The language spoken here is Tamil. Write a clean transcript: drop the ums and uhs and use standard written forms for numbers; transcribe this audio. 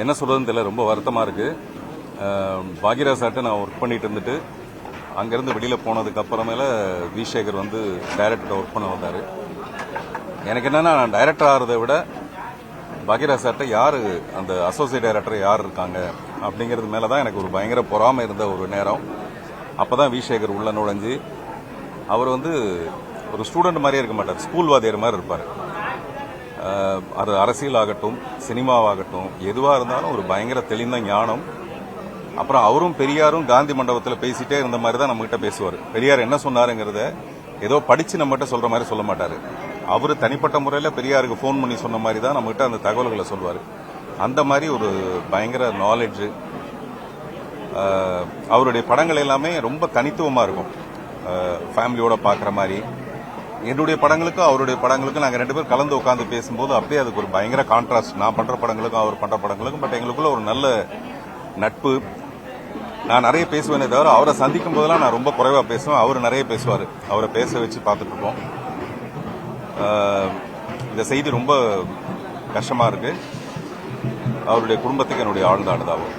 என்ன சொல்றதுன்னு தெரியல, ரொம்ப வருத்தமா இருக்கு. பாக்யராஜ் சார்ட்ட நான் ஒர்க் பண்ணிட்டு இருந்துட்டு அங்கிருந்து வெளியில போனதுக்கு அப்புறமேல வி சேகர் வந்து டைரக்டர் ஒர்க் பண்ண வந்தாரு. எனக்கு என்னன்னா, நான் டைரக்டர் ஆகிறத விட பாக்யராஜ் சார்ட்ட யாரு அந்த அசோசியேட் டைரக்டர் யார் இருக்காங்க அப்படிங்கிறது மேலதான் எனக்கு ஒரு பயங்கர பொறாமை இருந்த ஒரு நேரம். அப்பதான் வி சேகர் உள்ள நுழைஞ்சு அவர் வந்து ஒரு ஸ்டூடெண்ட் மாதிரியே இருக்க மாட்டார், ஸ்கூல் வாத்தியார் மாதிரி இருப்பார். அது அரசியல் ஆகட்டும், சினிமாவாகட்டும், எதுவாக இருந்தாலும் ஒரு பயங்கர தெளிந்த ஞானம். அப்புறம் அவரும் பெரியாரும் காந்தி மண்டபத்தில் பேசிட்டே இருந்த மாதிரி தான் நம்மகிட்ட பேசுவார். பெரியார் என்ன சொன்னாருங்கிறத ஏதோ படிச்சு நம்மகிட்ட சொல்ற மாதிரி சொல்ல மாட்டாரு. அவர் தனிப்பட்ட முறையில் பெரியாருக்கு ஃபோன் பண்ணி சொன்ன மாதிரி தான் நம்மகிட்ட அந்த தகவல்களை சொல்வார். அந்த மாதிரி ஒரு பயங்கர நாலேஜ். அவருடைய படங்கள் எல்லாமே ரொம்ப தனித்துவமாக இருக்கும், ஃபேமிலியோட பார்க்குற மாதிரி. என்னுடைய படங்களுக்கும் அவருடைய படங்களுக்கும் நாங்கள் 2 பேரும் கலந்து உட்காந்து பேசும்போது அப்படியே அதுக்கு ஒரு பயங்கர கான்ட்ராஸ்ட். நான் பண்ற படங்களுக்கும் அவர் பண்ற படங்களுக்கும். பட் எங்களுக்குள்ள ஒரு நல்ல நட்பு. நான் நிறைய பேசுவேனே தவிர அவரை சந்திக்கும் போதெல்லாம் நான் ரொம்ப குறைவா பேசுவேன், அவர் நிறைய பேசுவார். அவரை பேச வச்சு பார்த்துட்டு இருக்கோம். இந்த செய்தி ரொம்ப கஷ்டமா இருக்கு. அவருடைய குடும்பத்துக்கு என்னுடைய ஆழ்ந்த அனுதாபம்.